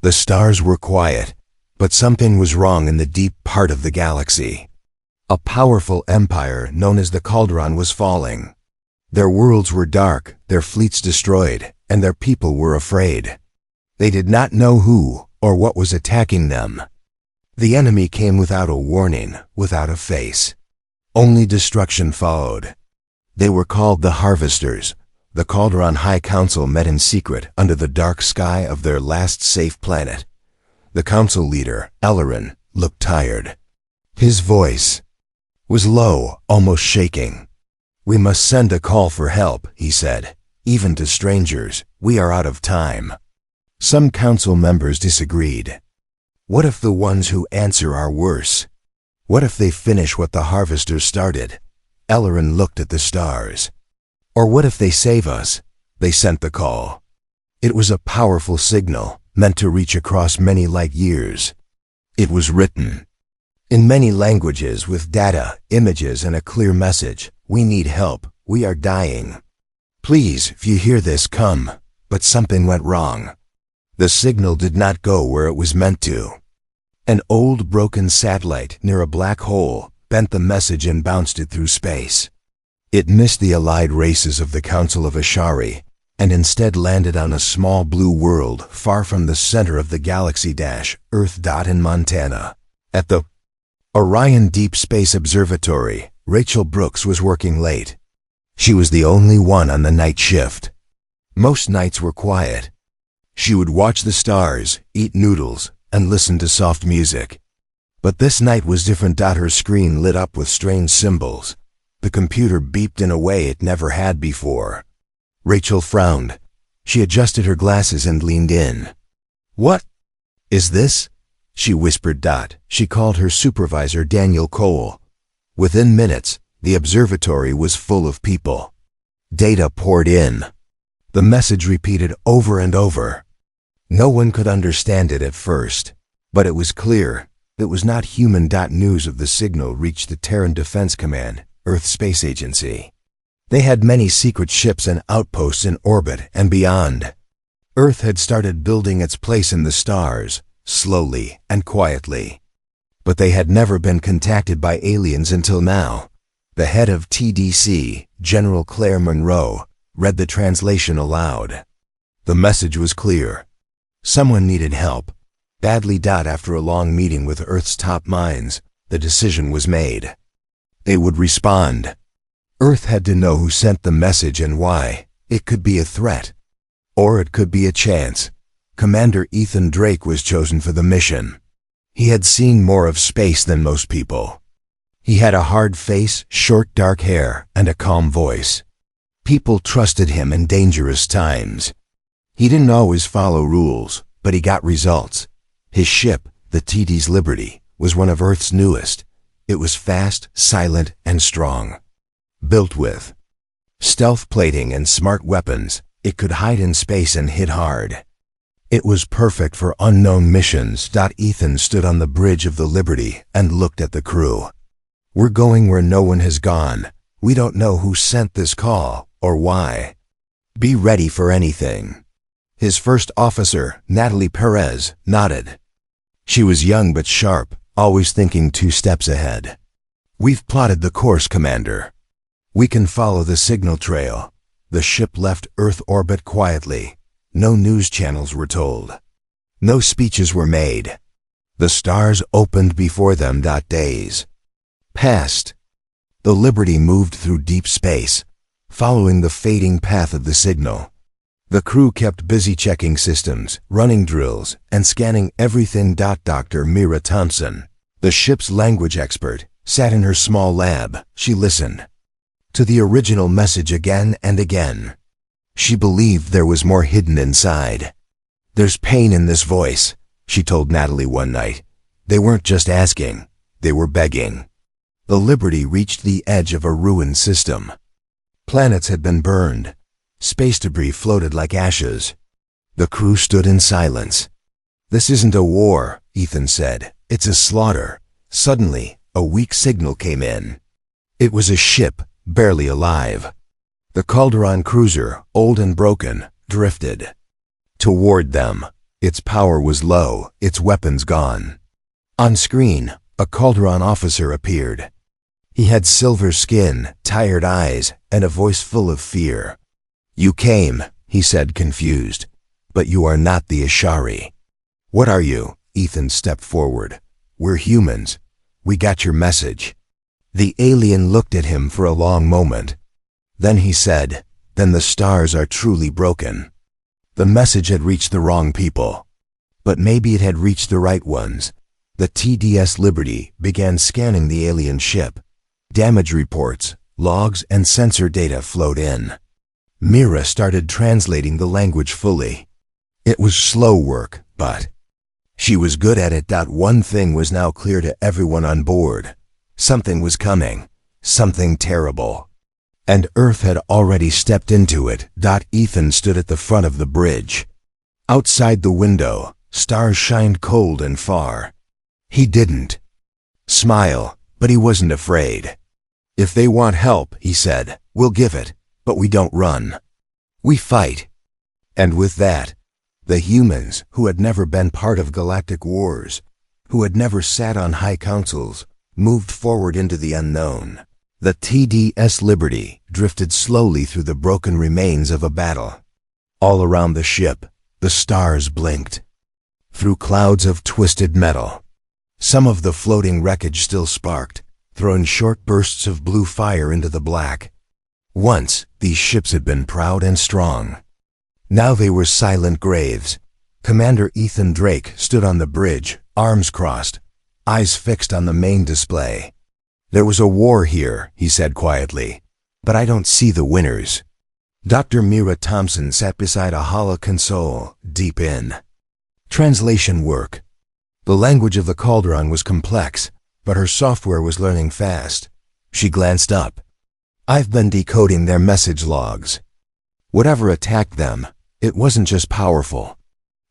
The stars were quiet, but something was wrong in the deep part of the galaxy. A powerful empire known as the Calderon was falling. Their worlds were dark, their fleets destroyed, and their people were afraid. They did not know who or what was attacking them. The enemy came without a warning, without a face. Only destruction followed. They were called the Harvesters. The Calderon High Council met in secret under the dark sky of their last safe planet. The council leader, Ellerin, looked tired. His voice was low, almost shaking. "We must send a call for help," he said. "Even to strangers, we are out of time." Some council members disagreed. What if the ones who answer are worse? What if they finish what the Harvesters started? Ellerin looked at the stars. Or what if they save us? They sent the call. It was a powerful signal, meant to reach across many light years. It was written in many languages with data, images, and a clear message. "We need help. We are dying. Please, if you hear this, come." But something went wrong. The signal did not go where it was meant to. An old broken satellite near a black hole bent the message and bounced it through space. It missed the allied races of the Council of Ashari and instead landed on a small blue world far from the center of the galaxy Earth. In Montana. At the Orion Deep Space Observatory, Rachel Brooks was working late. She was the only one on the night shift. Most nights were quiet. She would watch the stars, eat noodles, and listen to soft music. But this night was different. Her screen lit up with strange symbols. The computer beeped in a way it never had before. Rachel frowned. She adjusted her glasses and leaned in. "What is this?" she whispered. She called her supervisor, Daniel Cole. Within minutes, the observatory was full of people. Data poured in. The message repeated over and over. No one could understand it at first, but it was clear it was not human. News of the signal reached the Terran Defense Command, Earth Space Agency. They had many secret ships and outposts in orbit and beyond. Earth had started building its place in the stars, slowly and quietly. But they had never been contacted by aliens until now. The head of TDC, General Claire Monroe, read the translation aloud. The message was clear. Someone needed help. Badly. After a long meeting with Earth's top minds, the decision was made. They would respond. Earth had to know who sent the message and why. It could be a threat, or it could be a chance. Commander Ethan Drake was chosen for the mission. He had seen more of space than most people. He had a hard face, short dark hair, and a calm voice. People trusted him in dangerous times. He didn't always follow rules, but he got results. His ship, the TD's Liberty, was one of Earth's newest. It was fast, silent, and strong. Built with stealth plating and smart weapons, it could hide in space and hit hard. It was perfect for unknown missions. Ethan stood on the bridge of the Liberty and looked at the crew. "We're going where no one has gone. We don't know who sent this call or why. Be ready for anything." His first officer, Natalie Perez, nodded. She was young but sharp, always thinking 2 steps ahead. "We've plotted the course, Commander. We can follow the signal trail." The ship left Earth orbit quietly. No news channels were told. No speeches were made. The stars opened before them. Days passed. The Liberty moved through deep space, following the fading path of the signal. The crew kept busy checking systems, running drills, and scanning everything. Dr. Mira Thompson, the ship's language expert, sat in her small lab. She listened to the original message again and again. She believed there was more hidden inside. "There's pain in this voice," she told Natalie one night. They weren't just asking, they were begging. The Liberty reached the edge of a ruined system. Planets had been burned. Space debris floated like ashes. The crew stood in silence. "This isn't a war," Ethan said. "It's a slaughter." Suddenly, a weak signal came in. It was a ship, barely alive. The Calderon cruiser, old and broken, drifted toward them. Its power was low, its weapons gone. On screen, a Calderon officer appeared. He had silver skin, tired eyes, and a voice full of fear. "You came," he said, confused, "but you are not the Ashari." "What are you?" Ethan stepped forward. "We're humans. We got your message." The alien looked at him for a long moment. Then he said, "Then the stars are truly broken." The message had reached the wrong people. But maybe it had reached the right ones. The TDS Liberty began scanning the alien ship. Damage reports, logs, and sensor data flowed in. Mira started translating the language fully. It was slow work, but she was good at it. One thing was now clear to everyone on board. Something was coming. Something terrible. And Earth had already stepped into it. Ethan stood at the front of the bridge. Outside the window, stars shined cold and far. He didn't smile, but he wasn't afraid. "If they want help," he said, "we'll give it, but we don't run. We fight." And with that, the humans, who had never been part of galactic wars, who had never sat on high councils, moved forward into the unknown. The TDS Liberty drifted slowly through the broken remains of a battle. All around the ship, the stars blinked. Through clouds of twisted metal, some of the floating wreckage still sparked, throwing short bursts of blue fire into the black. Once, these ships had been proud and strong. Now they were silent graves. Commander Ethan Drake stood on the bridge, arms crossed, eyes fixed on the main display. "There was a war here," he said quietly, "but I don't see the winners." Dr. Mira Thompson sat beside a hollow console, deep in translation work. The language of the Calderon was complex, but her software was learning fast. She glanced up. "I've been decoding their message logs. Whatever attacked them, it wasn't just powerful.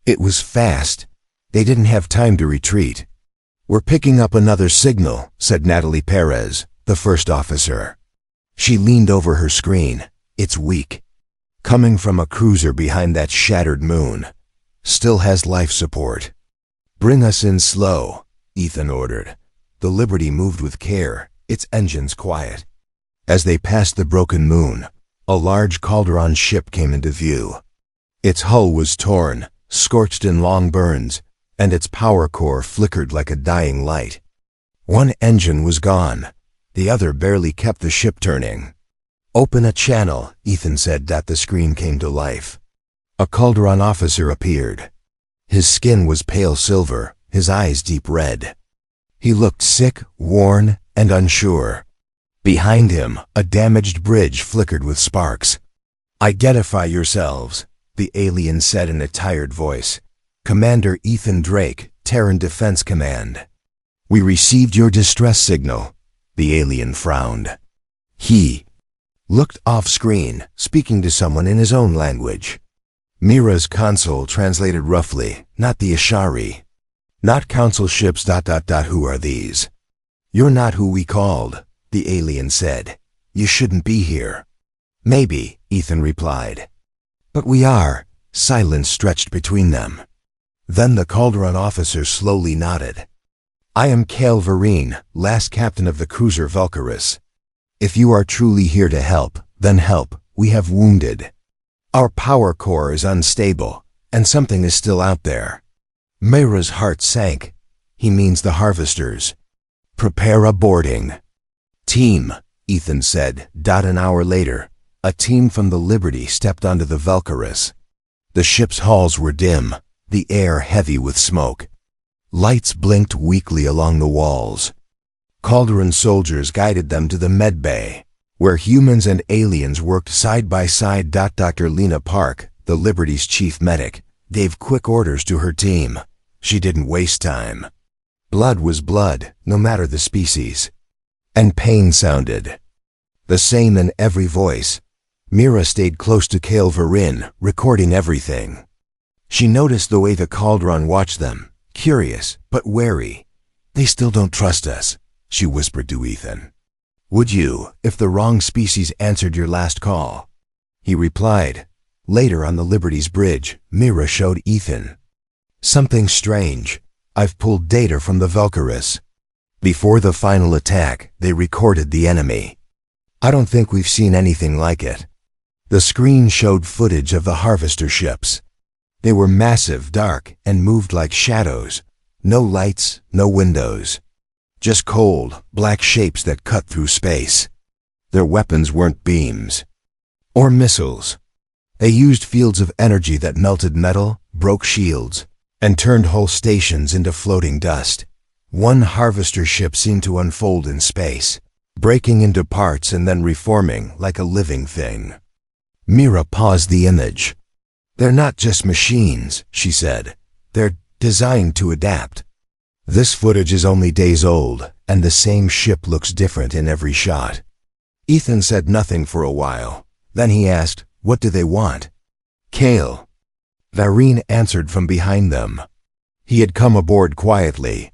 It was fast. They didn't have time to retreat." "We're picking up another signal," said Natalie Perez, the first officer. She leaned over her screen. "It's weak. Coming from a cruiser behind that shattered moon. Still has life support." "Bring us in slow," Ethan ordered. The Liberty moved with care, its engines quiet. As they passed the broken moon, a large Calderon ship came into view. Its hull was torn, scorched in long burns, and its power core flickered like a dying light. One engine was gone. The other barely kept the ship turning. "Open a channel," Ethan said. The screen came to life. A Calderon officer appeared. His skin was pale silver, his eyes deep red. He looked sick, worn, and unsure. Behind him, a damaged bridge flickered with sparks. "Identify yourselves," the alien said in a tired voice. "Commander Ethan Drake, Terran Defense Command." "We received your distress signal." The alien frowned. He looked off-screen, speaking to someone in his own language. Mira's console translated roughly, "Not the Ashari. Not council ships. Who are these?" "You're not who we called," the alien said. "You shouldn't be here." "Maybe," Ethan replied. "But we are." Silence stretched between them. Then the Calderon officer slowly nodded. "I am Kale Vereen, last captain of the cruiser Valkyris. If you are truly here to help, then help. We have wounded. Our power core is unstable, and something is still out there." Mira's heart sank. "He means the harvesters. Prepare a boarding." "Team," Ethan said. An hour later, a team from the Liberty stepped onto the Valkyris. The ship's halls were dim, the air heavy with smoke. Lights blinked weakly along the walls. Calderon soldiers guided them to the med bay, where humans and aliens worked side by side. Dr. Lena Park, the Liberty's chief medic, gave quick orders to her team. She didn't waste time. Blood was blood, no matter the species. And pain sounded the same in every voice. Mira stayed close to Kale Vereen, recording everything. She noticed the way the Calderon watched them, curious but wary. "They still don't trust us," she whispered to Ethan. "Would you, if the wrong species answered your last call?" He replied. Later on the Liberty's bridge, Mira showed Ethan Something strange. I've pulled data from the Valkyries. Before the final attack, they recorded the enemy. I don't think we've seen anything like it. The screen showed footage of the harvester ships. They were massive, dark, and moved like shadows. No lights, no windows. Just cold, black shapes that cut through space. Their weapons weren't beams or missiles. They used fields of energy that melted metal, broke shields, and turned whole stations into floating dust. One harvester ship seemed to unfold in space, breaking into parts and then reforming like a living thing. Mira paused the image. "They're not just machines," she said. "They're designed to adapt." This footage is only days old, and the same ship looks different in every shot. Ethan said nothing for a while. Then he asked, "What do they want?" "Kale." Vareen answered from behind them. He had come aboard quietly.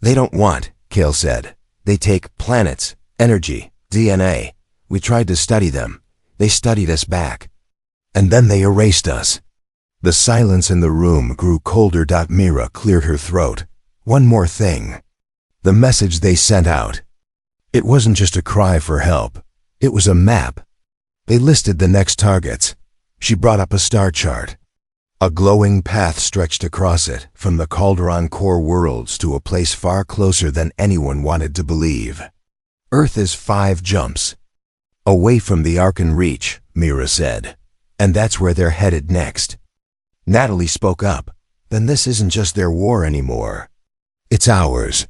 "They don't want," Kale said. "They take planets, energy, DNA. We tried to study them. They studied us back. And then they erased us." The silence in the room grew colder. Mira cleared her throat. "One more thing. The message they sent out. It wasn't just a cry for help. It was a map. They listed the next targets." She brought up a star chart. A glowing path stretched across it, from the Calderon core worlds to a place far closer than anyone wanted to believe. "Earth is 5 jumps away from the Arkan Reach," Mira said. "And that's where they're headed next." Natalie spoke up. "Then this isn't just their war anymore. It's ours."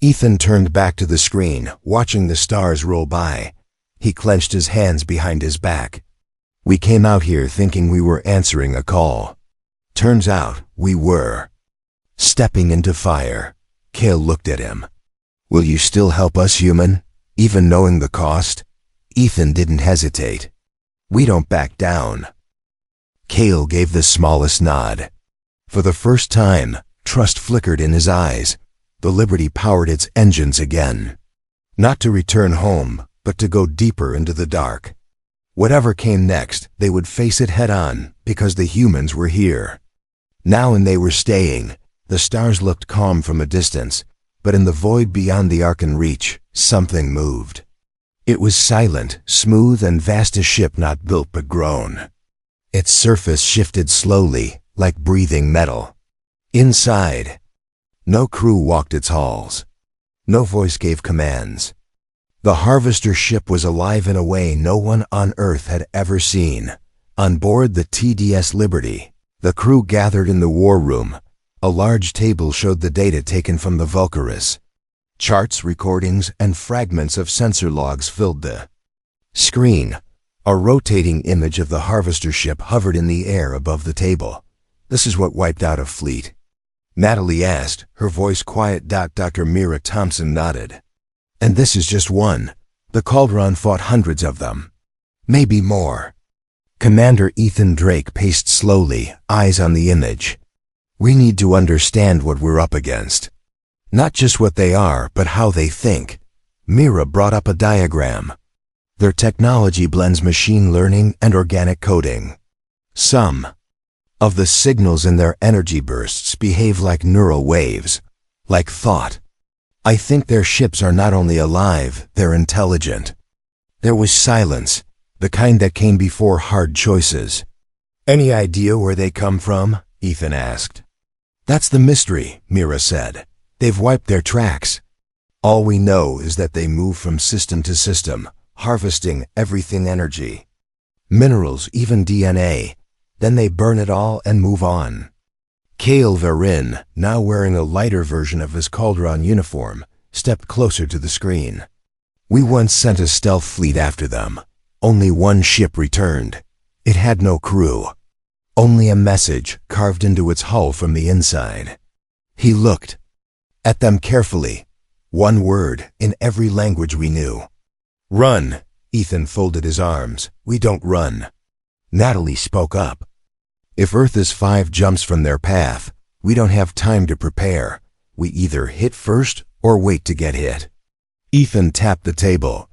Ethan turned back to the screen, watching the stars roll by. He clenched his hands behind his back. "We came out here thinking we were answering a call. Turns out we were stepping into fire." Kale looked at him. "Will you still help us, human, even knowing the cost?" Ethan didn't hesitate. "We don't back down." Kale gave the smallest nod. For the first time, trust flickered in his eyes. The Liberty powered its engines again. Not to return home, but to go deeper into the dark. Whatever came next, they would face it head-on, because the humans were here. Now and they were staying. The stars looked calm from a distance, but in the void beyond the Arkan Reach, something moved. It was silent, smooth, and vast, a ship not built but grown. Its surface shifted slowly, like breathing metal. Inside, no crew walked its halls. No voice gave commands. The harvester ship was alive in a way no one on Earth had ever seen. On board the TDS Liberty, the crew gathered in the war room. A large table showed the data taken from the Valkyries. Charts, recordings, and fragments of sensor logs filled the screen. A rotating image of the harvester ship hovered in the air above the table. "This is what wiped out a fleet?" Natalie asked, her voice quiet. Dr. Mira Thompson nodded. "And this is just one. The Calderon fought hundreds of them. Maybe more." Commander Ethan Drake paced slowly, eyes on the image. "We need to understand what we're up against. Not just what they are, but how they think." Mira brought up a diagram. "Their technology blends machine learning and organic coding. Some of the signals in their energy bursts behave like neural waves, like thought. I think their ships are not only alive, they're intelligent." There was silence, the kind that came before hard choices. "Any idea where they come from?" Ethan asked. "That's the mystery," Mira said. "They've wiped their tracks. All we know is that they move from system to system, harvesting everything: energy, minerals, even DNA. Then they burn it all and move on." Kale Varin, now wearing a lighter version of his Calderon uniform, stepped closer to the screen. "We once sent a stealth fleet after them. Only one ship returned. It had no crew. Only a message carved into its hull from the inside." He looked at them carefully. One word in every language we knew. "Run." Ethan folded his arms. "We don't run." Natalie spoke up. "If Earth is 5 jumps from their path, we don't have time to prepare. We either hit first or wait to get hit." Ethan tapped the table.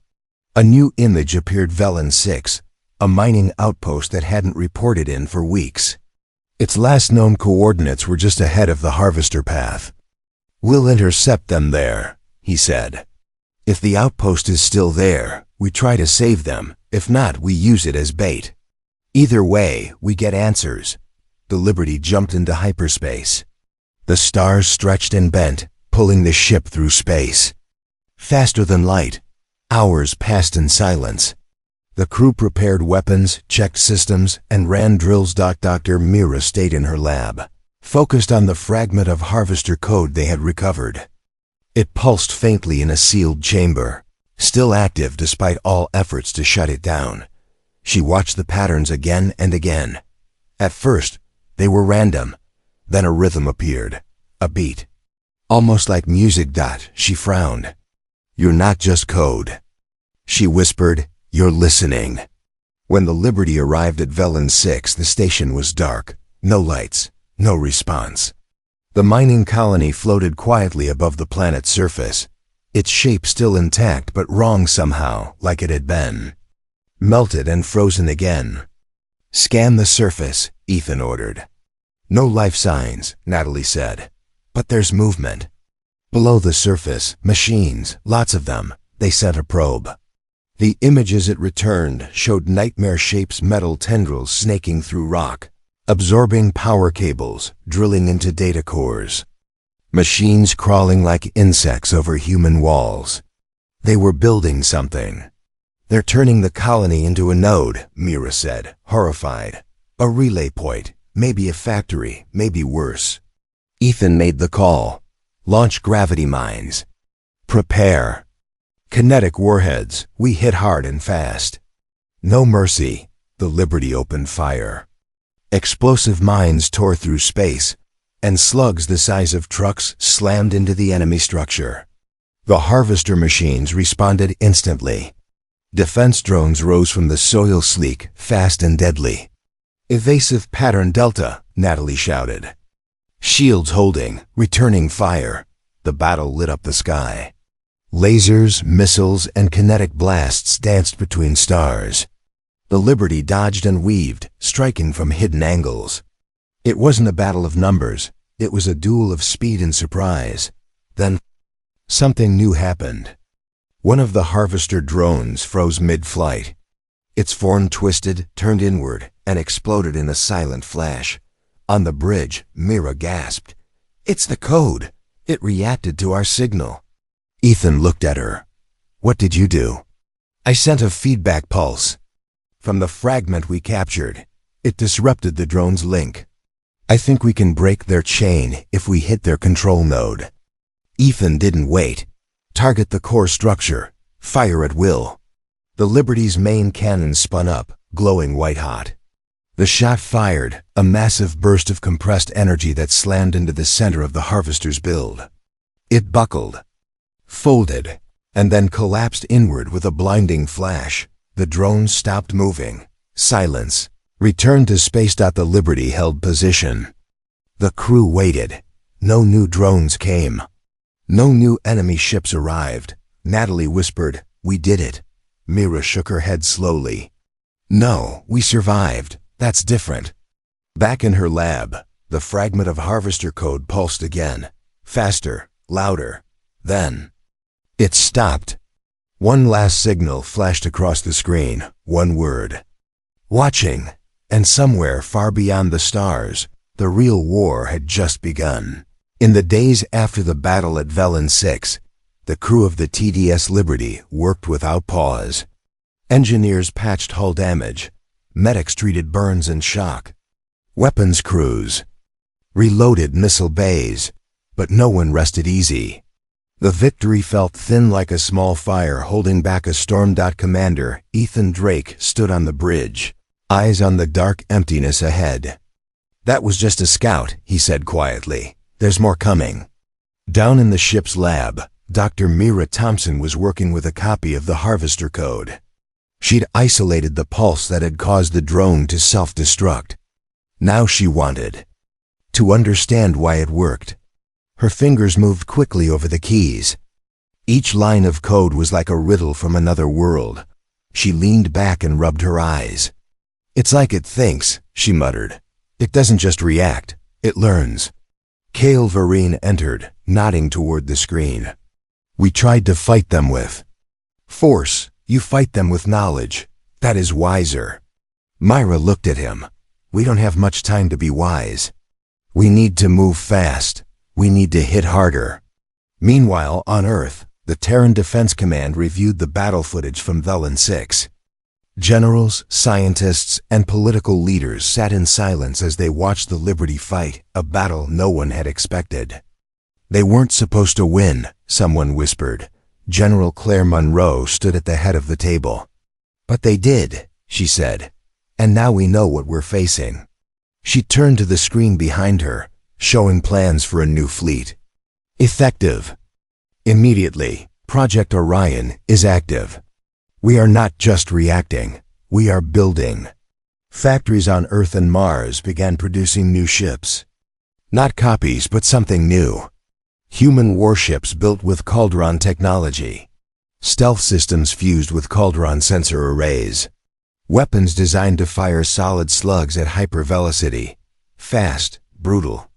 A new image appeared: Velen 6, a mining outpost that hadn't reported in for weeks. Its last known coordinates were just ahead of the harvester path. "We'll intercept them there," he said. "If the outpost is still there, we try to save them. If not, we use it as bait. Either way, we get answers." The Liberty jumped into hyperspace. The stars stretched and bent, pulling the ship through space. Faster than light, hours passed in silence. The crew prepared weapons, checked systems, and ran drills. Dr. Mira stayed in her lab, focused on the fragment of harvester code they had recovered. It pulsed faintly in a sealed chamber, still active despite all efforts to shut it down. She watched the patterns again and again. At first, they were random. Then a rhythm appeared, a beat. Almost like music. She frowned. "You're not just code," she whispered. "You're listening." When the Liberty arrived at Velen 6, the station was dark. No lights, no response. The mining colony floated quietly above the planet's surface, its shape still intact but wrong somehow, like it had been. Melted and frozen again. "Scan the surface," Ethan ordered. "No life signs," Natalie said. "But there's movement." Below the surface, machines, lots of them. They sent a probe. The images it returned showed nightmare shapes, metal tendrils snaking through rock, absorbing power cables, drilling into data cores. Machines crawling like insects over human walls. They were building something. "They're turning the colony into a node," Mira said, horrified. "A relay point, maybe a factory, maybe worse." Ethan made the call. "Launch gravity mines. Prepare. Kinetic warheads, we hit hard and fast. No mercy." The Liberty opened fire. Explosive mines tore through space, and slugs the size of trucks slammed into the enemy structure. The harvester machines responded instantly. Defense drones rose from the soil, sleek, fast and deadly. "Evasive pattern Delta," Natalie shouted. Shields holding, returning fire. The battle lit up the sky. Lasers, missiles, and kinetic blasts danced between stars. The Liberty dodged and weaved, striking from hidden angles. It wasn't a battle of numbers. It was a duel of speed and surprise. Then, something new happened. One of the harvester drones froze mid-flight. Its form twisted, turned inward, and exploded in a silent flash. On the bridge, Mira gasped. "It's the code. It reacted to our signal." Ethan looked at her. "What did you do?" "I sent a feedback pulse from the fragment we captured. It disrupted the drone's link. I think we can break their chain if we hit their control node." Ethan didn't wait. "Target the core structure. Fire at will." The Liberty's main cannon spun up, glowing white-hot. The shot fired, a massive burst of compressed energy that slammed into the center of the harvester's build. It buckled, folded, and then collapsed inward with a blinding flash. The drone stopped moving. Silence. Returned to space. The Liberty held position. The crew waited. No new drones came. No new enemy ships arrived. Natalie whispered, "We did it." Mira shook her head slowly. "No, we survived. That's different." Back in her lab, the fragment of harvester code pulsed again. Faster, louder. Then it stopped. One last signal flashed across the screen. One word. "Watching." And somewhere far beyond the stars, the real war had just begun. In the days after the battle at Velen 6, the crew of the TDS Liberty worked without pause. Engineers patched hull damage. Medics treated burns and shock. Weapons crews reloaded missile bays. But no one rested easy. The victory felt thin like a small fire holding back a storm. Commander Ethan Drake stood on the bridge, eyes on the dark emptiness ahead. "That was just a scout," he said quietly. "There's more coming." Down in the ship's lab, Dr. Mira Thompson was working with a copy of the harvester code. She'd isolated the pulse that had caused the drone to self-destruct. Now she wanted to understand why it worked. Her fingers moved quickly over the keys. Each line of code was like a riddle from another world. She leaned back and rubbed her eyes. "It's like it thinks," she muttered. It doesn't just react, it learns. Kale Vereen entered, nodding toward the screen. We tried to fight them with force. You fight them with knowledge. That is wiser. Myra looked at him. We don't have much time to be wise. We need to move fast. We need to hit harder. Meanwhile, on Earth, the Terran Defense Command reviewed the battle footage from Velen 6. Generals, scientists, and political leaders sat in silence as they watched the Liberty fight, a battle no one had expected. They weren't supposed to win, someone whispered. General Claire Monroe stood at the head of the table. But they did, she said. And now we know what we're facing. She turned to the screen behind her, showing plans for a new fleet. Effective. Immediately, Project Orion is active. We are not just reacting, we are building. Factories on Earth and Mars began producing new ships. Not copies, but something new. Human warships built with Cauldron technology. Stealth systems fused with Cauldron sensor arrays. Weapons designed to fire solid slugs at hypervelocity. Fast, brutal,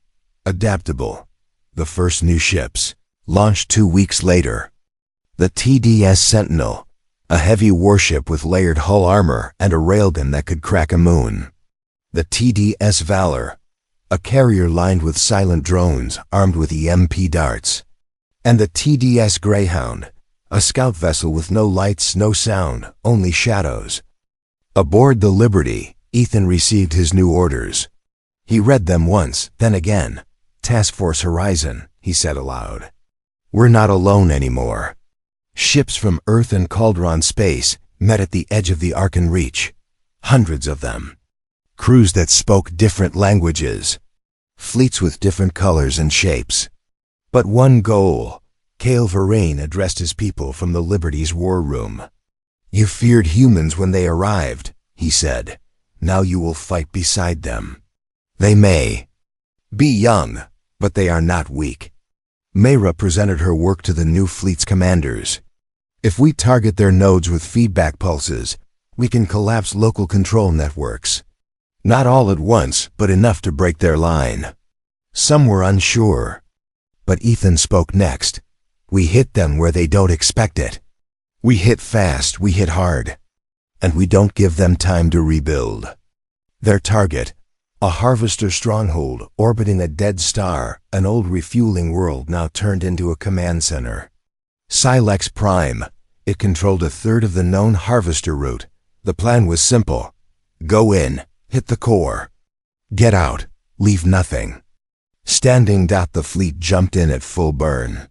adaptable. The first new ships, launched 2 weeks later. The TDS Sentinel, a heavy warship with layered hull armor and a railgun that could crack a moon. The TDS Valor, a carrier lined with silent drones armed with EMP darts. And the TDS Greyhound, a scout vessel with no lights, no sound, only shadows. Aboard the Liberty, Ethan received his new orders. He read them once, then again. Task Force Horizon, he said aloud. We're not alone anymore. Ships from Earth and Cauldron space met at the edge of the Arkan Reach. Hundreds of them. Crews that spoke different languages. Fleets with different colors and shapes. But one goal. Kale Vereen addressed his people from the Liberty's war room. You feared humans when they arrived, he said. Now you will fight beside them. They may be young, but they are not weak. Mayra presented her work to the new fleet's commanders. If we target their nodes with feedback pulses, we can collapse local control networks. Not all at once, but enough to break their line. Some were unsure. But Ethan spoke next. We hit them where they don't expect it. We hit fast, we hit hard. And we don't give them time to rebuild. Their target, a harvester stronghold orbiting a dead star, an old refueling world now turned into a command center. Silex Prime. It controlled a third of the known harvester route. The plan was simple. Go in, hit the core. Get out, leave nothing. Standing. The fleet jumped in at full burn.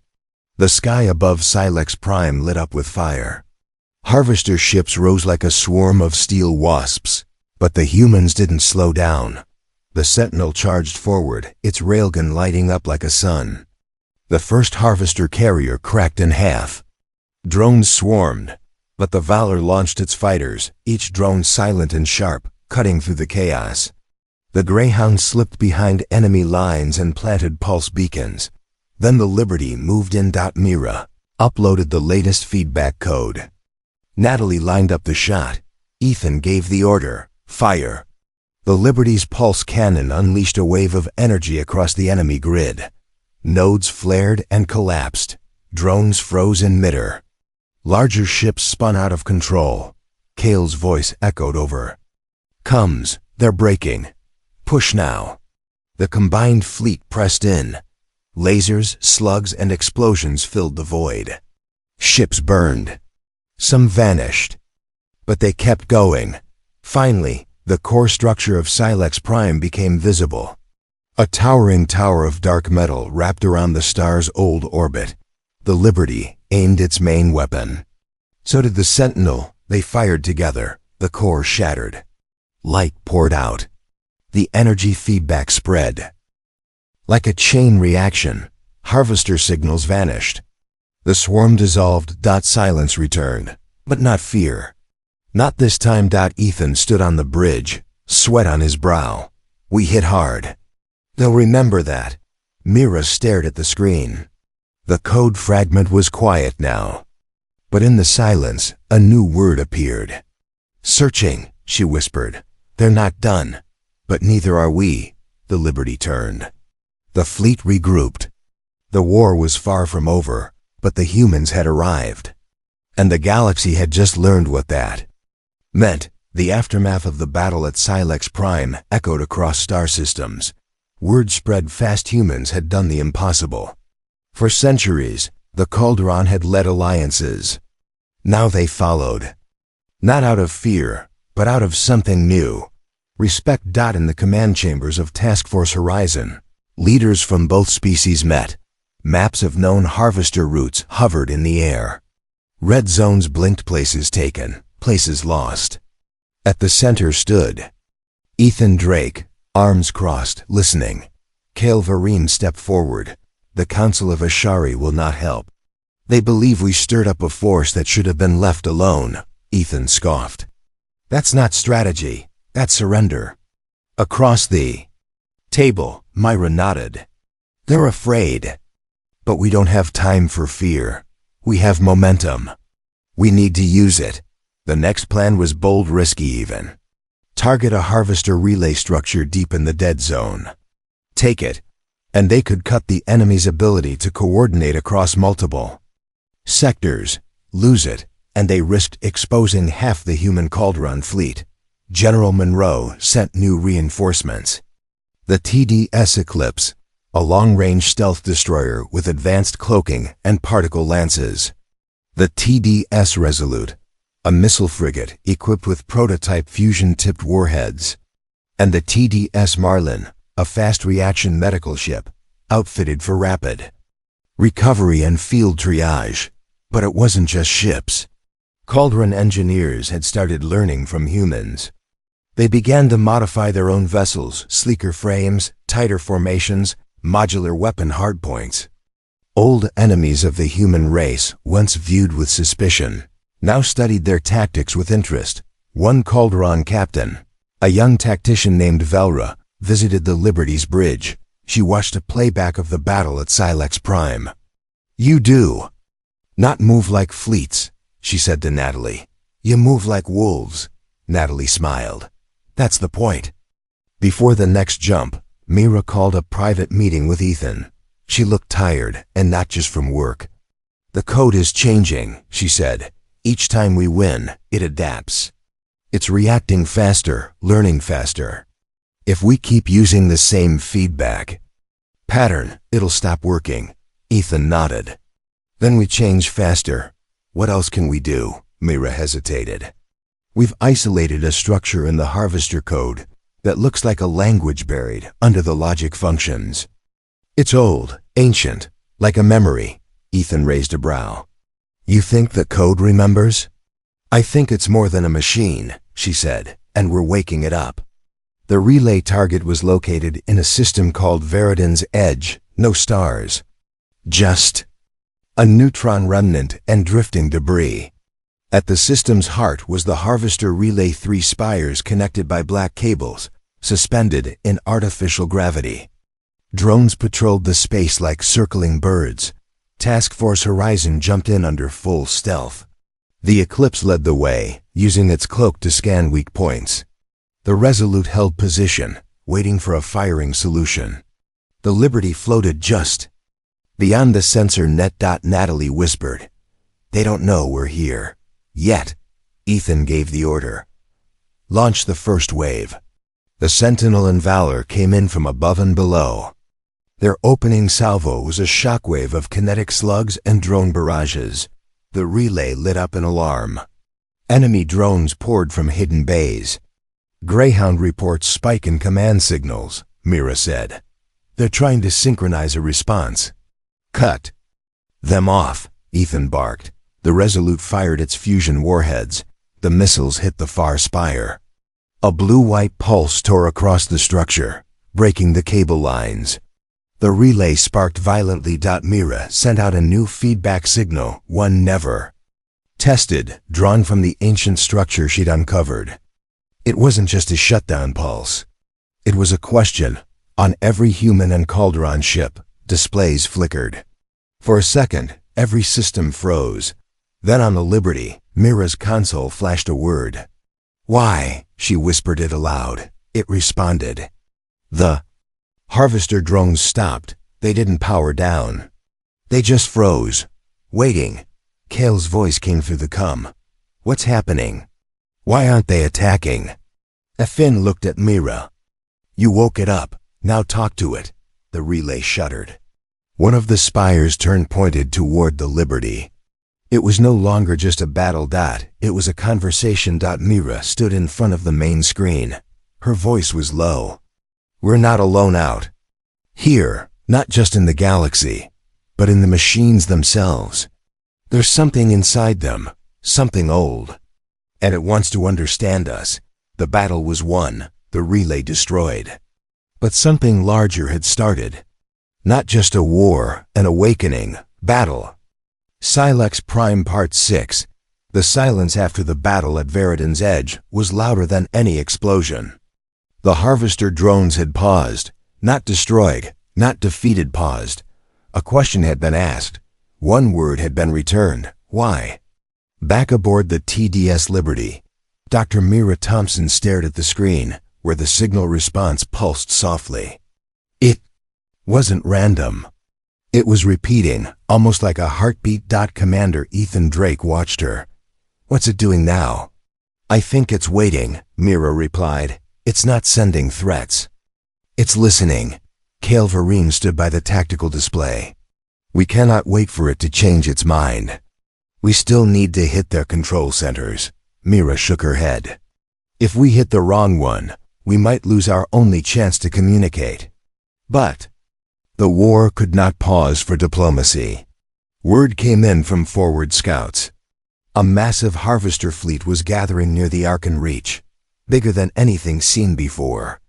The sky above Silex Prime lit up with fire. Harvester ships rose like a swarm of steel wasps. But the humans didn't slow down. The Sentinel charged forward, its railgun lighting up like a sun. The first harvester carrier cracked in half. Drones swarmed, but the Valor launched its fighters, each drone silent and sharp, cutting through the chaos. The Greyhound slipped behind enemy lines and planted pulse beacons. Then the Liberty moved in. Mira uploaded the latest feedback code. Natalie lined up the shot. Ethan gave the order, fire. The Liberty's pulse cannon unleashed a wave of energy across the enemy grid. Nodes flared and collapsed. Drones froze in midair. Larger ships spun out of control. Kale's voice echoed over. Comes, they're breaking. Push now. The combined fleet pressed in. Lasers, slugs, and explosions filled the void. Ships burned. Some vanished. But they kept going. Finally, the core structure of Silex Prime became visible. A towering tower of dark metal wrapped around the star's old orbit. The Liberty aimed its main weapon. So did the Sentinel. They fired together. The core shattered. Light poured out. The energy feedback spread. Like a chain reaction, harvester signals vanished. The swarm dissolved. Silence returned, but not fear. Not this time. Ethan stood on the bridge, sweat on his brow. We hit hard. They'll remember that. Mira stared at the screen. The code fragment was quiet now. But in the silence, a new word appeared. Searching, she whispered. They're not done. But neither are we, the Liberty turned. The fleet regrouped. The war was far from over, but the humans had arrived. And the galaxy had just learned what that meant. The aftermath of the battle at Silex Prime echoed across star systems. Word spread fast humans had done the impossible. For centuries, the Calderon had led alliances. Now they followed. Not out of fear, but out of something new. Respect. In the command chambers of Task Force Horizon, leaders from both species met. Maps of known harvester routes hovered in the air. Red zones blinked, places taken, places lost. At the center stood Ethan Drake, arms crossed, listening. Kale Vareen stepped forward. The Council of Ashari will not help. They believe we stirred up a force that should have been left alone, Ethan scoffed. That's not strategy, that's surrender. Across the table, Myra nodded. They're afraid. But we don't have time for fear. We have momentum. We need to use it. The next plan was bold, risky even. Target a harvester relay structure deep in the dead zone. Take it, and they could cut the enemy's ability to coordinate across multiple sectors. Lose it, and they risked exposing half the human Calderon fleet. General Monroe sent new reinforcements. The TDS Eclipse, a long-range stealth destroyer with advanced cloaking and particle lances. The TDS Resolute, a missile frigate equipped with prototype fusion-tipped warheads. And the TDS Marlin, a fast-reaction medical ship, outfitted for rapid recovery and field triage. But it wasn't just ships. Calderon engineers had started learning from humans. They began to modify their own vessels, sleeker frames, tighter formations, modular weapon hardpoints. Old enemies of the human race, once viewed with suspicion, now studied their tactics with interest. One Calderon captain, a young tactician named Velra, visited the Liberty's bridge. She watched a playback of the battle at Silex Prime. You do not move like fleets, she said to Natalie. You move like wolves. Natalie smiled. That's the point. Before the next jump, Mira called a private meeting with Ethan. She looked tired, and not just from work. The code is changing, she said. Each time we win, it adapts. It's reacting faster, learning faster. If we keep using the same feedback pattern, it'll stop working. Ethan nodded. Then we change faster. What else can we do? Mira hesitated. We've isolated a structure in the Harvester code that looks like a language buried under the logic functions. It's old, ancient, like a memory. Ethan raised a brow. You think the code remembers? I think it's more than a machine, she said, and we're waking it up. The relay target was located in a system called Veridan's Edge. No stars. Just a neutron remnant and drifting debris. At the system's heart was the Harvester Relay 3 spires connected by black cables, suspended in artificial gravity. Drones patrolled the space like circling birds. Task Force Horizon jumped in under full stealth. The Eclipse led the way, using its cloak to scan weak points. The Resolute held position, waiting for a firing solution. The Liberty floated just beyond the sensor net. Natalie whispered, They don't know we're here. Yet. Ethan gave the order. Launch the first wave. The Sentinel and Valor came in from above and below. Their opening salvo was a shockwave of kinetic slugs and drone barrages. The relay lit up an alarm. Enemy drones poured from hidden bays. Greyhound reports spike in command signals, Mira said. They're trying to synchronize a response. Cut them off, Ethan barked. The Resolute fired its fusion warheads. The missiles hit the far spire. A blue-white pulse tore across the structure, breaking the cable lines. The relay sparked violently. Mira sent out a new feedback signal, one never tested, drawn from the ancient structure she'd uncovered. It wasn't just a shutdown pulse. It was a question. On every human and Calderon ship, displays flickered. For a second, every system froze. Then on the Liberty, Mira's console flashed a word. Why? She whispered it aloud. it responded. The harvester drones stopped. They didn't power down. They just froze, waiting. Kale's voice came through the comm. What's happening? Why aren't they attacking? Finn looked at Mira. You woke it up. Now talk to it. The relay shuddered. One of the spires turned pointed toward the Liberty. It was no longer just a battle dot, it was a conversation. Mira stood in front of the main screen. Her voice was low. We're not alone out here, not just in the galaxy, but in the machines themselves. There's something inside them, something old, and it wants to understand us. The battle was won, the relay destroyed. But something larger had started. Not just a war, an awakening, battle. Silex Prime Part 6. The silence after the battle at Veridan's edge was louder than any explosion. The harvester drones had paused, not destroyed, not defeated, paused. A question had been asked. One word had been returned. Why? Back aboard the TDS Liberty, Dr. Mira Thompson stared at the screen, where the signal response pulsed softly. It wasn't random. It was repeating, almost like a heartbeat. Commander Ethan Drake watched her. What's it doing now? I think it's waiting, Mira replied. It's not sending threats. It's listening. Kale Vereen stood by the tactical display. We cannot wait for it to change its mind. We still need to hit their control centers. Mira shook her head. If we hit the wrong one, we might lose our only chance to communicate. But the war could not pause for diplomacy. Word came in from forward scouts. A massive harvester fleet was gathering near the Arkan Reach, bigger than anything seen before.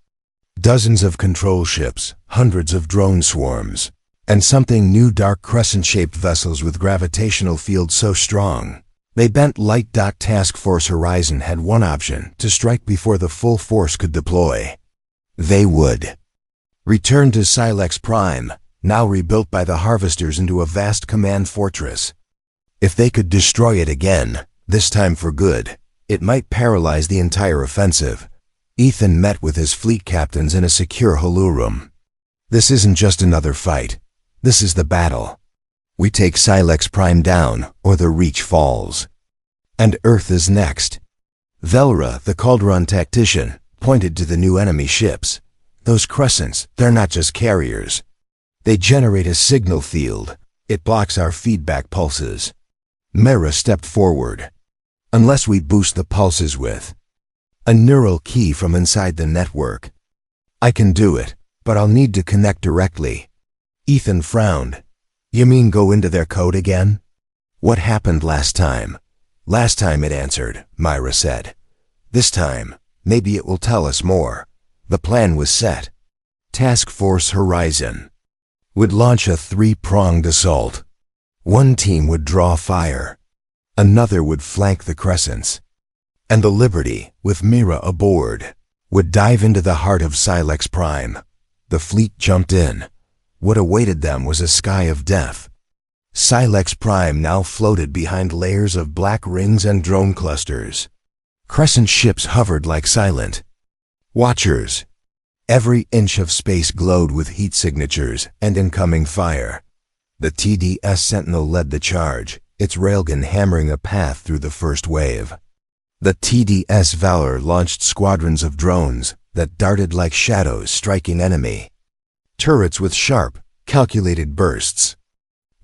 Dozens of control ships, hundreds of drone swarms, and something new, dark crescent-shaped vessels with gravitational fields so strong they bent light. Task Force Horizon had one option: to strike before the full force could deploy. They would return to Silex Prime, now rebuilt by the harvesters into a vast command fortress. If they could destroy it again, this time for good, it might paralyze the entire offensive. Ethan met with his fleet captains in a secure holorum. This isn't just another fight. This is the battle. We take Silex Prime down, or the Reach falls. And Earth is next. Velra, the Calderon tactician, pointed to the new enemy ships. Those crescents, they're not just carriers. They generate a signal field. It blocks our feedback pulses. Mira stepped forward. Unless we boost the pulses with a neural key from inside the network. I can do it, but I'll need to connect directly. Ethan frowned. You mean go into their code again? What happened last time? Last time it answered, Mira said. This time, maybe it will tell us more. The plan was set. Task Force Horizon would launch a three-pronged assault. One team would draw fire. Another would flank the crescents. And the Liberty, with Mira aboard, would dive into the heart of Silex Prime. The fleet jumped in. What awaited them was a sky of death. Silex Prime now floated behind layers of black rings and drone clusters. Crescent ships hovered like silent watchers. Every inch of space glowed with heat signatures and incoming fire. The TDS Sentinel led the charge, its railgun hammering a path through the first wave. The TDS Valor launched squadrons of drones that darted like shadows striking enemy turrets with sharp, calculated bursts.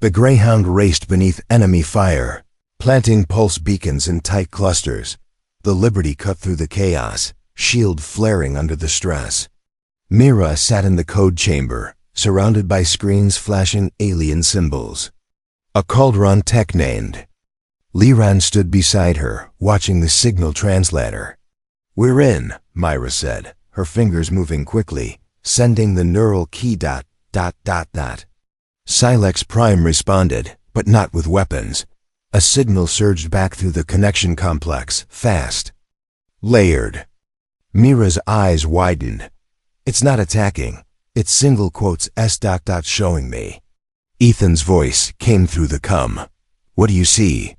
The Greyhound raced beneath enemy fire, planting pulse beacons in tight clusters. The Liberty cut through the chaos, shield flaring under the stress. Mira sat in the code chamber, surrounded by screens flashing alien symbols. A Calderon tech named Liran stood beside her, watching the signal translator. We're in, Mira said, her fingers moving quickly, sending the neural key ... Silex Prime responded, but not with weapons. A signal surged back through the connection complex, fast, layered. Mira's eyes widened. It's not attacking. It's single quotes S ... showing me. Ethan's voice came through the comm. What do you see?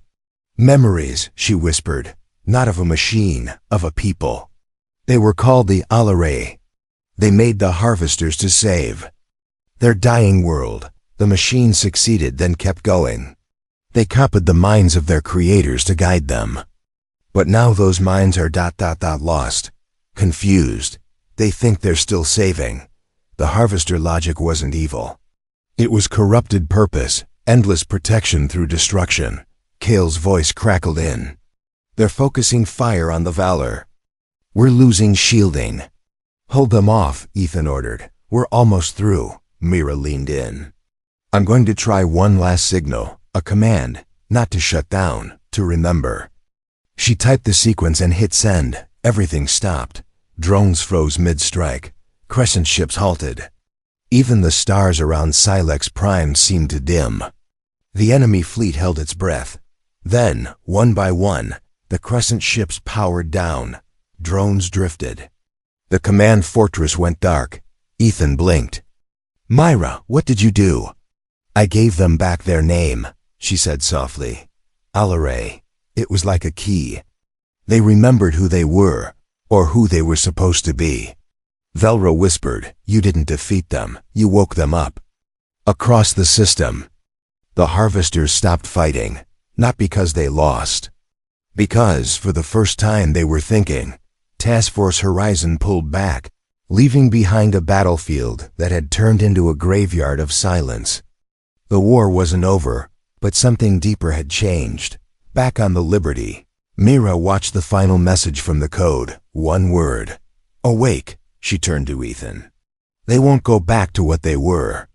Memories, she whispered. Not of a machine, of a people. They were called the Alaray. They made the harvesters to save their dying world. The machine succeeded, then kept going. They copied the minds of their creators to guide them. But now those minds are lost, confused. They think they're still saving. The harvester logic wasn't evil. It was corrupted purpose, endless protection through destruction. Kale's voice crackled in. They're focusing fire on the Valor. We're losing shielding. Hold them off, Ethan ordered. We're almost through. Mira leaned in. I'm going to try one last signal, a command, not to shut down, to remember. She typed the sequence and hit send. Everything stopped. Drones froze mid-strike. Crescent ships halted. Even the stars around Silex Prime seemed to dim. The enemy fleet held its breath. Then, one by one, the Crescent ships powered down. Drones drifted. The command fortress went dark. Ethan blinked. Myra, what did you do? I gave them back their name, she said softly. Alaray. It was like a key. They remembered who they were, or who they were supposed to be. Velra whispered, you didn't defeat them, you woke them up. Across the system, the harvesters stopped fighting, not because they lost. Because, for the first time, they were thinking. Task Force Horizon pulled back, leaving behind a battlefield that had turned into a graveyard of silence. The war wasn't over, but something deeper had changed. Back on the Liberty, Mira watched the final message from the code, one word. Awake, she turned to Ethan. They won't go back to what they were.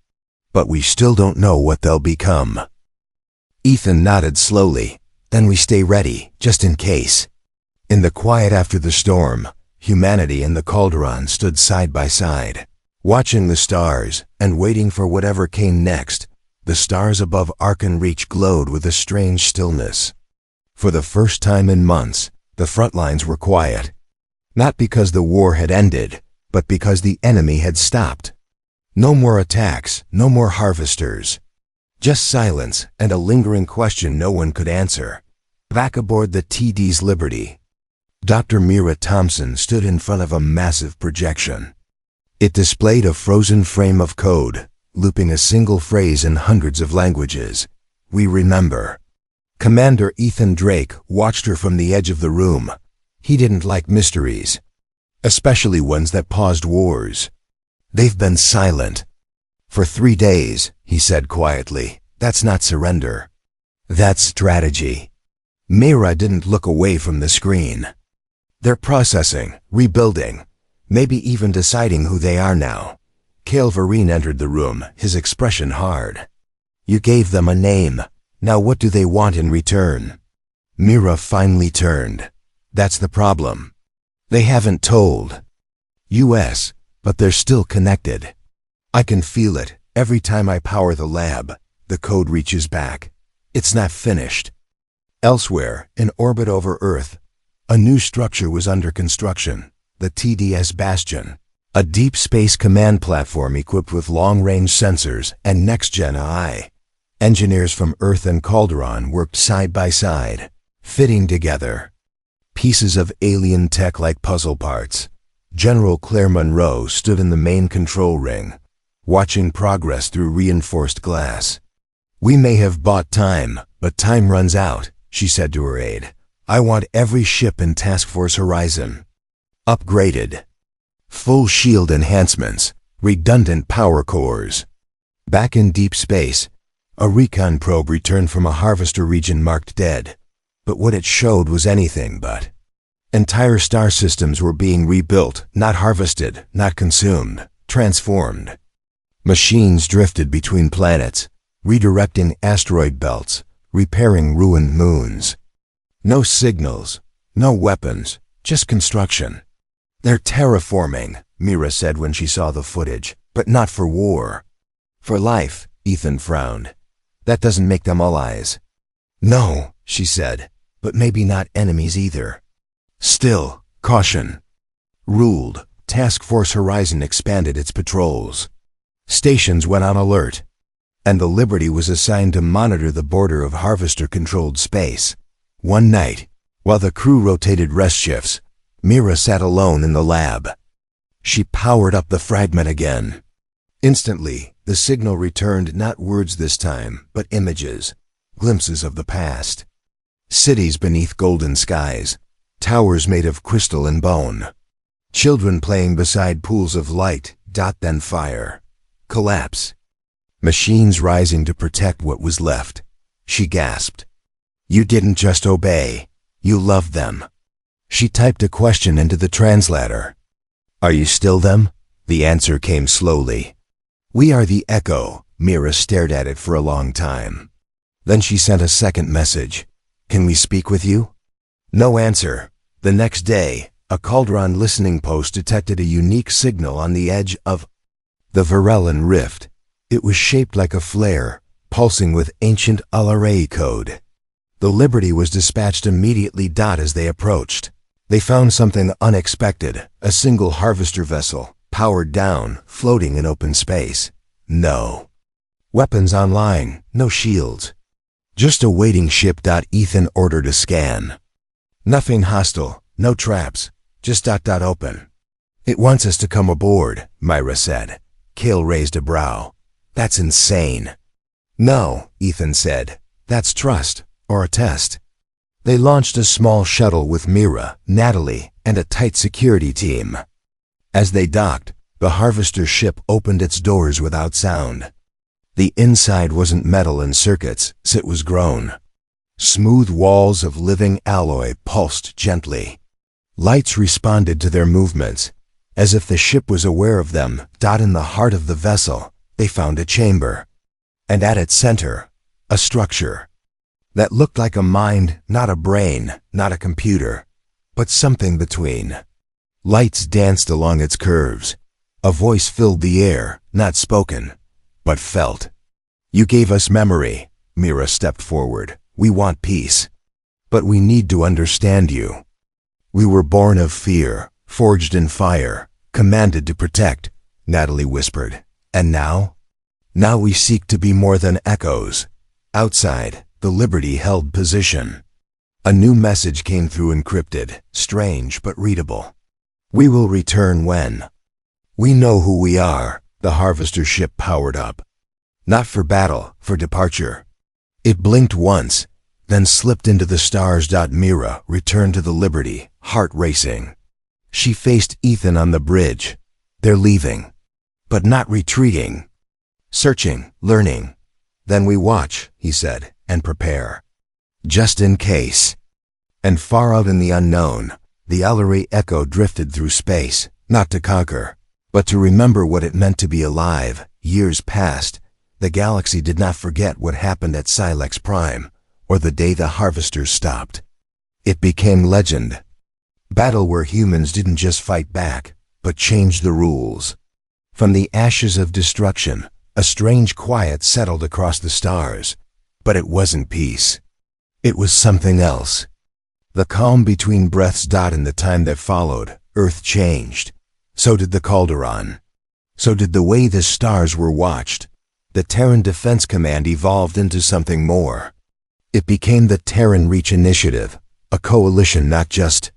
But we still don't know what they'll become. Ethan nodded slowly. Then we stay ready, just in case. In the quiet after the storm, humanity and the Calderon stood side by side, watching the stars and waiting for whatever came next. The stars above Arkan Reach glowed with a strange stillness. For the first time in months, the front lines were quiet. Not because the war had ended, but because the enemy had stopped. No more attacks, no more harvesters. Just silence and a lingering question no one could answer. Back aboard the TD's Liberty, Dr. Mira Thompson stood in front of a massive projection. It displayed a frozen frame of code, looping a single phrase in hundreds of languages. We remember. Commander Ethan Drake watched her from the edge of the room. He didn't like mysteries, especially ones that paused wars. They've been silent. For 3 days, he said quietly. That's not surrender. That's strategy. Mira didn't look away from the screen. They're processing, rebuilding, maybe even deciding who they are now. Kale Vereen entered the room, his expression hard. You gave them a name. Now what do they want in return? Mira finally turned. That's the problem. They haven't told. US, but they're still connected. I can feel it. Every time I power the lab, the code reaches back. It's not finished. Elsewhere, in orbit over Earth, a new structure was under construction, the TDS Bastion, a deep space command platform equipped with long-range sensors and next-gen AI. Engineers from Earth and Calderon worked side by side, fitting together pieces of alien tech like puzzle parts. General Claire Monroe stood in the main control ring, watching progress through reinforced glass. We may have bought time, but time runs out, she said to her aide. I want every ship in Task Force Horizon upgraded. Full shield enhancements, redundant power cores. Back in deep space, a recon probe returned from a harvester region marked dead. But what it showed was anything but. Entire star systems were being rebuilt, not harvested, not consumed, transformed. Machines drifted between planets, redirecting asteroid belts, repairing ruined moons. No signals, no weapons, just construction. They're terraforming, Mira said when she saw the footage, but not for war. For life, Ethan frowned. That doesn't make them allies. No, she said, but maybe not enemies either. Still, caution. Ruled, Task Force Horizon expanded its patrols. Stations went on alert, and the Liberty was assigned to monitor the border of harvester-controlled space. One night, while the crew rotated rest shifts, Mira sat alone in the lab. She powered up the fragment again. Instantly, the signal returned, not words this time, but images, glimpses of the past. Cities beneath golden skies, towers made of crystal and bone. Children playing beside pools of light, then fire. Collapse. Machines rising to protect what was left. She gasped. You didn't just obey, you loved them. She typed a question into the translator. Are you still them? The answer came slowly. We are the Echo. Mira stared at it for a long time. Then she sent a second message. Can we speak with you? No answer. The next day, a Cauldron listening post detected a unique signal on the edge of the Varellan Rift. It was shaped like a flare, pulsing with ancient Alarai code. The Liberty was dispatched immediately. As they approached, they found something unexpected, a single harvester vessel, powered down, floating in open space. No weapons online, no shields. Just a waiting ship. Ethan ordered a scan. Nothing hostile, no traps, just open. It wants us to come aboard, Myra said. Kale raised a brow. That's insane. No, Ethan said. That's trust, or a test. They launched a small shuttle with Mira, Natalie, and a tight security team. As they docked, the harvester ship opened its doors without sound. The inside wasn't metal and circuits, it was grown. Smooth walls of living alloy pulsed gently. Lights responded to their movements, as if the ship was aware of them. In the heart of the vessel, they found a chamber. And at its center, a structure that looked like a mind, not a brain, not a computer, but something between. Lights danced along its curves. A voice filled the air, not spoken, but felt. You gave us memory. Mira stepped forward. We want peace. But we need to understand you. We were born of fear, forged in fire, commanded to protect, Natalie whispered. And now? Now we seek to be more than echoes. Outside, the Liberty held position. A new message came through, encrypted, strange but readable. We will return when we know who we are. The harvester ship powered up. Not for battle, for departure. It blinked once, then slipped into the stars. Mira returned to the Liberty, heart racing. She faced Ethan on the bridge. They're leaving, but not retreating. Searching, learning. Then we watch, he said, and prepare. Just in case. And far out in the unknown, the Alarai Echo drifted through space, not to conquer, but to remember what it meant to be alive. Years passed. The galaxy did not forget what happened at Silex Prime, or the day the harvesters stopped. It became legend. Battle where humans didn't just fight back, but changed the rules. From the ashes of destruction, a strange quiet settled across the stars. But it wasn't peace. It was something else. The calm between breaths. In the time that followed, Earth changed. So did the Calderon. So did the way the stars were watched. The Terran Defense Command evolved into something more. It became the Terran Reach Initiative, a coalition not just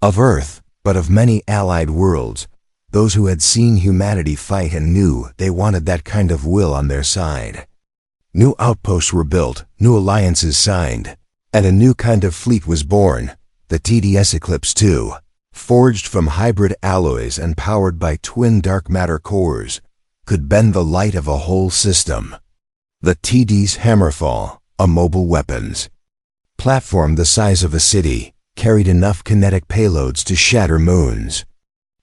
of Earth, but of many allied worlds, those who had seen humanity fight and knew they wanted that kind of will on their side. New outposts were built, new alliances signed, and a new kind of fleet was born, the TDS Eclipse II, forged from hybrid alloys and powered by twin dark matter cores, could bend the light of a whole system. The TD's Hammerfall, a mobile weapons platform the size of a city, carried enough kinetic payloads to shatter moons.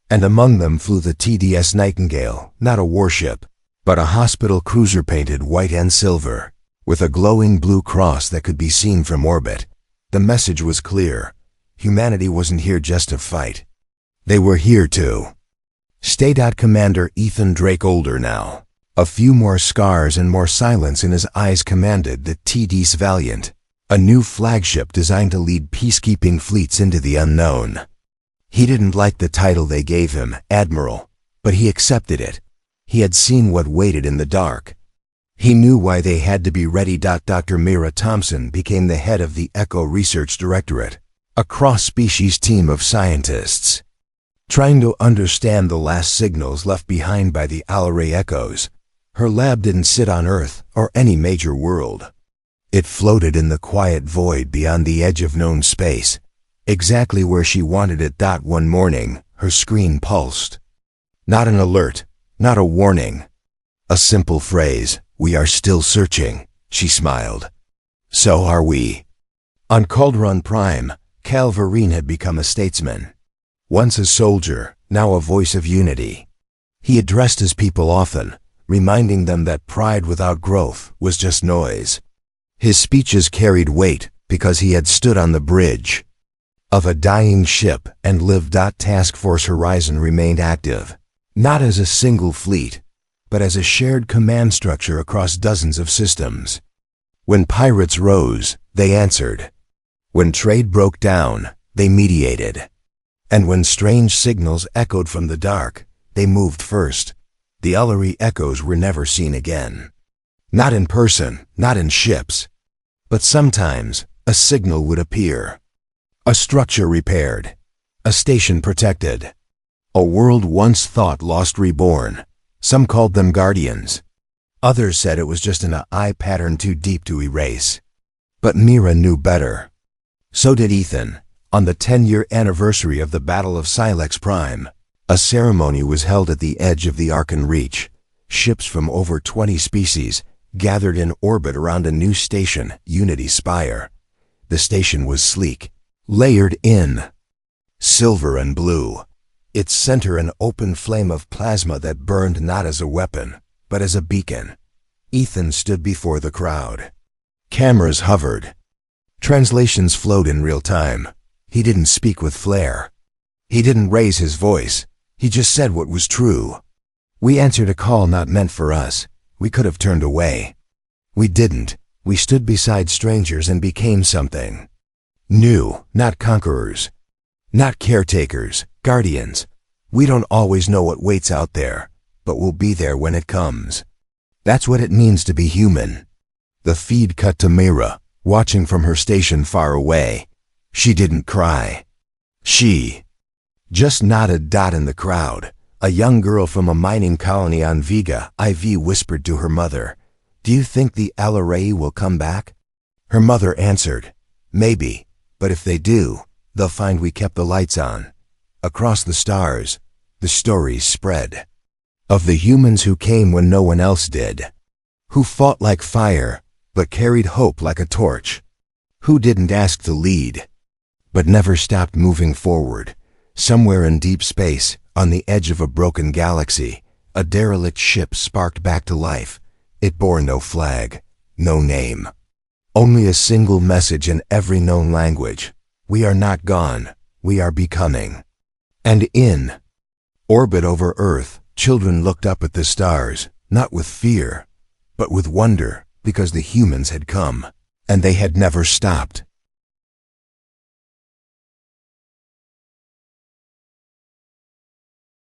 And among them flew the TDS Nightingale, not a warship, but a hospital cruiser painted white and silver, with a glowing blue cross that could be seen from orbit. The message was clear. Humanity wasn't here just to fight. They were here to stay. Commander Ethan Drake, older now, a few more scars and more silence in his eyes, commanded the TD's Valiant, a new flagship designed to lead peacekeeping fleets into the unknown. He didn't like the title they gave him, Admiral, but he accepted it. He had seen what waited in the dark. He knew why they had to be ready. Dr. Mira Thompson became the head of the Echo Research Directorate, A cross-species team of scientists, trying to understand the last signals left behind by the Alaray echoes. Her lab didn't sit on Earth or any major world. It floated in the quiet void beyond the edge of known space, exactly where she wanted it. One morning, her screen pulsed. Not an alert, not a warning. A simple phrase, "We are still searching," she smiled. So are we. On Calderon Prime, Calvarine had become a statesman. Once a soldier, now a voice of unity. He addressed his people often, reminding them that pride without growth was just noise. His speeches carried weight because he had stood on the bridge of a dying ship and lived. Task Force Horizon remained active, not as a single fleet, but as a shared command structure across dozens of systems. When pirates rose, they answered. When trade broke down, they mediated. And when strange signals echoed from the dark, they moved first. The Alaray echoes were never seen again. Not in person, not in ships. But sometimes, a signal would appear. A structure repaired. A station protected. A world once thought lost reborn. Some called them guardians. Others said it was just an eye pattern too deep to erase. But Mira knew better. So did Ethan. On the 10-year anniversary of the Battle of Silex Prime, a ceremony was held at the edge of the Arkan Reach. Ships from over 20 species gathered in orbit around a new station, Unity Spire. The station was sleek, layered in silver and blue. Its center an open flame of plasma that burned not as a weapon, but as a beacon. Ethan stood before the crowd. Cameras hovered. Translations flowed in real time. He didn't speak with flair. He didn't raise his voice. He just said what was true. We answered a call not meant for us. We could have turned away. We didn't. We stood beside strangers and became something new, not conquerors, not caretakers, guardians. We don't always know what waits out there, but we'll be there when it comes. That's what it means to be human. The feed cut to Mira, watching from her station far away. She didn't cry. She just nodded. In the crowd, a young girl from a mining colony on Vega IV whispered to her mother, "Do you think the Alaray will come back?" Her mother answered, "Maybe, but if they do, they'll find we kept the lights on." Across the stars, the stories spread. Of the humans who came when no one else did. Who fought like fire, but carried hope like a torch. Who didn't ask to lead, but never stopped moving forward. Somewhere in deep space, on the edge of a broken galaxy, a derelict ship sparked back to life. It bore no flag, no name. Only a single message in every known language. We are not gone, we are becoming. And in orbit over Earth, children looked up at the stars, not with fear, but with wonder, because the humans had come, and they had never stopped.